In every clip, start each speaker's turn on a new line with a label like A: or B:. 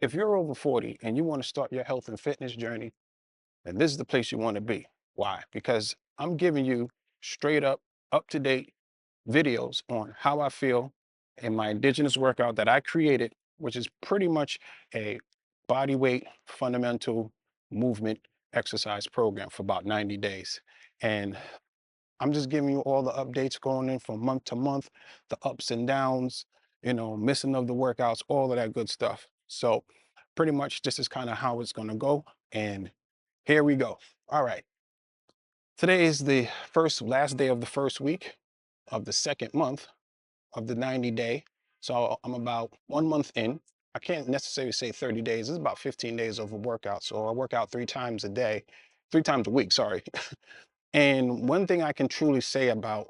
A: if you're over 40 and you want to start your health and fitness journey, then this is the place you want to be. Why? Because I'm giving you straight up to date videos on how I feel in my indigenous workout that I created, which is pretty much a body weight fundamental movement exercise program for about 90 days. And I'm just giving you all the updates going in from month to month, the ups and downs, missing of the workouts, all of that good stuff. So pretty much this is kind of how it's going to go. And here we go. All right. Today is the last day of the first week of the second month of the 90-day. So I'm about 1 month in. I can't necessarily say 30 days. It's about 15 days of a workout. So I work out 3 times a day, 3 times a week, sorry. And one thing I can truly say about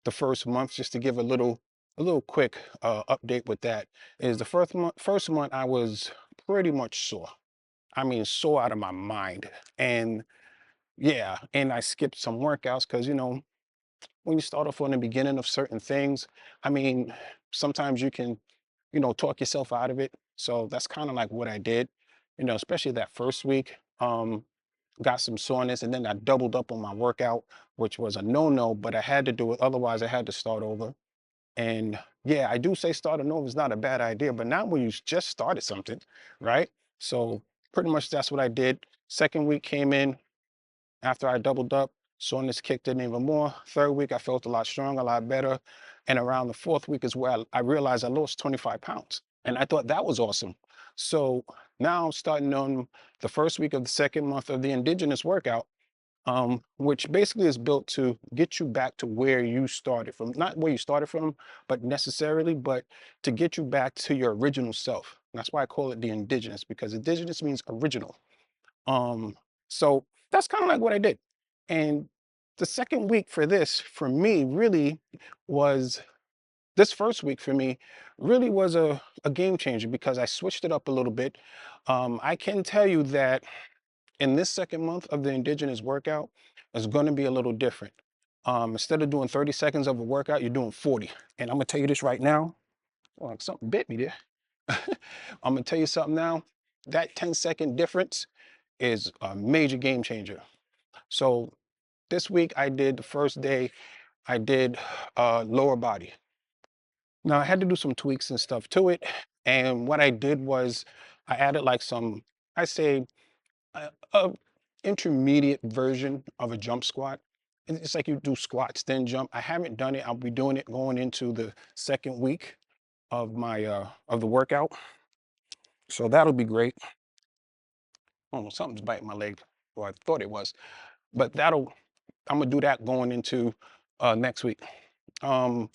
A: the first month, just to give a little quick update with that, is the first month I was pretty much sore. I mean, sore out of my mind. And yeah, and I skipped some workouts because, when you start off on the beginning of certain things, I mean, sometimes you can, talk yourself out of it. So that's kind of like what I did, especially that first week. Got some soreness and then I doubled up on my workout, which was a no-no, but I had to do it. Otherwise, I had to start over. And yeah, I do say starting over is not a bad idea, but not when you just started something, right? So pretty much that's what I did. Second week came in after I doubled up, soreness kicked in even more. Third week, I felt a lot stronger, a lot better. And around the fourth week as well, I realized I lost 25 pounds. And I thought that was awesome. So now I'm starting on the first week of the second month of the Indigenous workout, which basically is built to get you back to where you started from. Not where you started from, but necessarily, but to get you back to your original self. And that's why I call it the Indigenous, because Indigenous means original. So that's kind of like what I did. And the second week for this, for me, really was this first week for me really was a game changer because I switched it up a little bit. I can tell you that in this second month of the Indigenous workout, it's going to be a little different. Instead of doing 30 seconds of a workout, you're doing 40. And I'm going to tell you this right now. Oh, something bit me there. I'm going to tell you something now. That 10-second difference is a major game changer. So this week I did the first day, I did lower body. Now I had to do some tweaks and stuff to it. And what I did was I added like some, I say, a intermediate version of a jump squat. It's like you do squats, then jump. I haven't done it. I'll be doing it going into the second week of my of the workout. So that'll be great. Oh, something's biting my leg, or I thought it was. But I'm gonna do that going into next week. Um,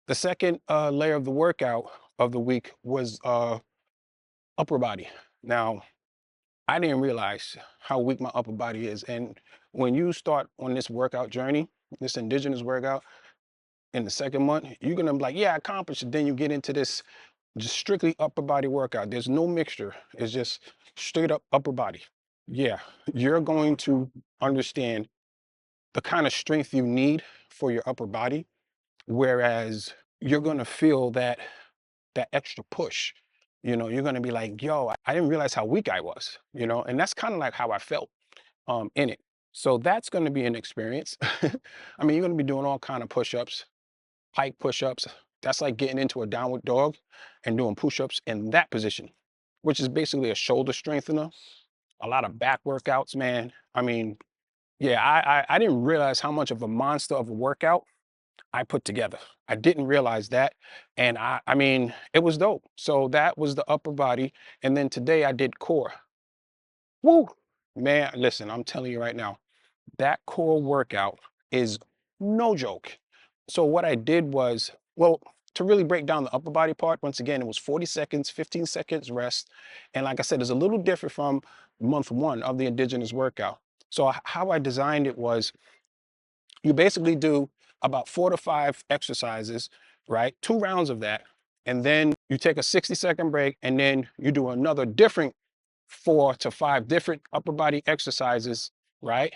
A: the second layer of the workout of the week was upper body. Now, I didn't realize how weak my upper body is. And when you start on this workout journey, this Indigenous workout in the second month, you're gonna be like, yeah, I accomplished it. Then you get into this just strictly upper body workout. There's no mixture. It's just straight up upper body. Yeah, you're going to understand the kind of strength you need for your upper body, whereas you're going to feel that extra push. You're going to be like, yo, I didn't realize how weak I was, and that's kind of like how I felt in it. So that's going to be an experience. I mean, you're going to be doing all kind of push-ups, pike push-ups. That's like getting into a downward dog and doing push-ups in that position, which is basically a shoulder strengthener. A lot of back workouts, man. I mean, yeah, I didn't realize how much of a monster of a workout I put together. I didn't realize that. And I mean, it was dope. So that was the upper body. And then today I did core. Woo! Man, listen, I'm telling you right now, that core workout is no joke. So what I did was, well, to really break down the upper body part, once again, it was 40 seconds, 15 seconds rest. And like I said, it's a little different from month one of the Indigenous workout. So how I designed it was you basically do about 4 to 5 exercises, right? 2 rounds of that. And then you take a 60-second break and then you do another different 4 to 5 different upper body exercises, right?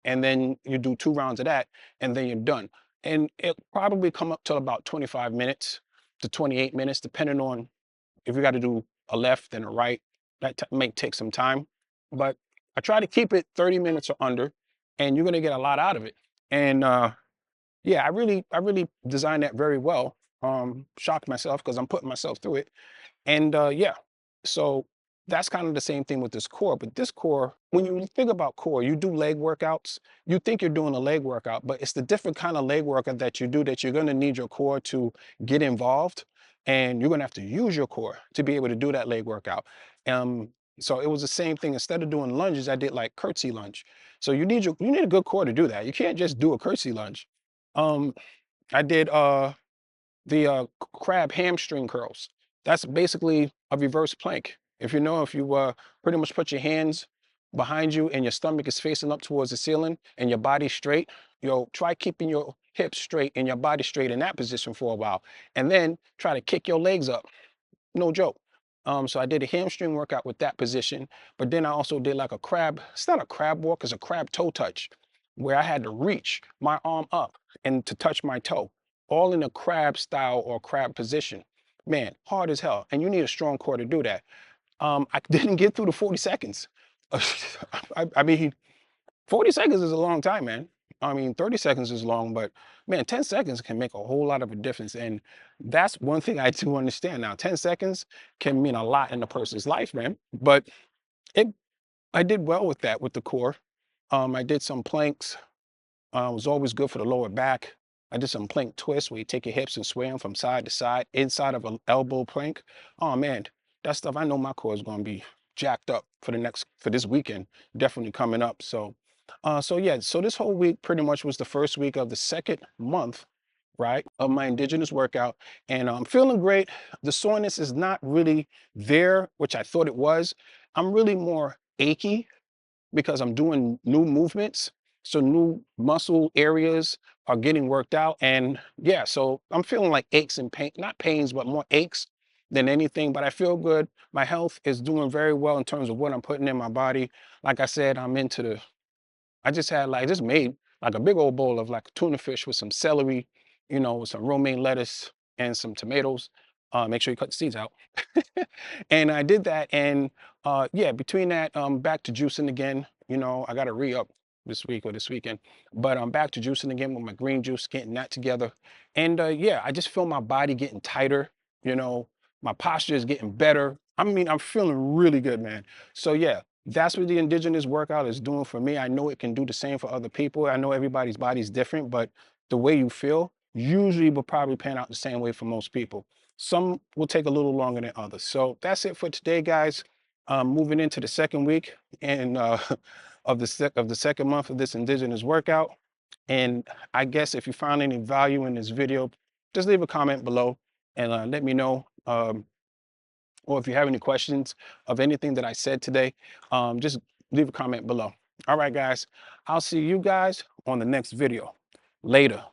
A: And then you do 2 rounds of that and then you're done. And it probably come up to about 25 minutes to 28 minutes, depending on if you got to do a left and a right. That may take some time, but I try to keep it 30 minutes or under, and you're gonna get a lot out of it. And yeah, I really designed that very well. Shocked myself because I'm putting myself through it. And yeah, so that's kind of the same thing with this core. But this core, when you think about core, you do leg workouts. You think you're doing a leg workout, but it's the different kind of leg workout that you do that you're going to need your core to get involved, and you're going to have to use your core to be able to do that leg workout. Um, so it was the same thing. Instead of doing lunges, I did like curtsy lunge. So you need a good core to do that. You can't just do a curtsy lunge. Um, I did the crab hamstring curls. That's basically a reverse plank. If you know, if you pretty much put your hands behind you and your stomach is facing up towards the ceiling and your body straight, try keeping your hips straight and your body straight in that position for a while. And then try to kick your legs up. No joke. So I did a hamstring workout with that position, but then I also did like a crab. It's not a crab walk, it's a crab toe touch, where I had to reach my arm up and to touch my toe, all in a crab style or crab position. Man, hard as hell. And you need a strong core to do that. I didn't get through the 40 seconds. I mean, 40 seconds is a long time, man. I mean, 30 seconds is long, but man, 10 seconds can make a whole lot of a difference. And that's one thing I do understand now. 10 seconds can mean a lot in a person's life, man. But it, I did well with that, with the core. I did some planks. It was always good for the lower back. I did some plank twists where you take your hips and sway them from side to side inside of an elbow plank. Oh man, that stuff, I know my core is going to be jacked up for this weekend, definitely coming up. So yeah, so this whole week pretty much was the first week of the second month, right, of my indigenous workout, and I'm feeling great. The soreness is not really there, which I thought it was. I'm really more achy because I'm doing new movements. So new muscle areas are getting worked out. And yeah, so I'm feeling like aches and pain, not pains, but more aches than anything. But I feel good. My health is doing very well in terms of what I'm putting in my body. Like I said, I just made like a big old bowl of like tuna fish with some celery, with some romaine lettuce and some tomatoes. Make sure you cut the seeds out. And I did that, and yeah, between that, back to juicing again. I got to re-up this week or this weekend, but I'm back to juicing again with my green juice, getting that together. And yeah, I just feel my body getting tighter. You know, my posture is getting better. I mean, I'm feeling really good, man. So yeah, that's what the indigenous workout is doing for me. I know it can do the same for other people. I know everybody's body's different, but the way you feel usually will probably pan out the same way for most people. Some will take a little longer than others. So that's it for today, guys. Moving into the second week and of the second month of this indigenous workout. And I guess if you found any value in this video, just leave a comment below and let me know. Or if you have any questions of anything that I said today, just leave a comment below. All right, guys. I'll see you guys on the next video. Later.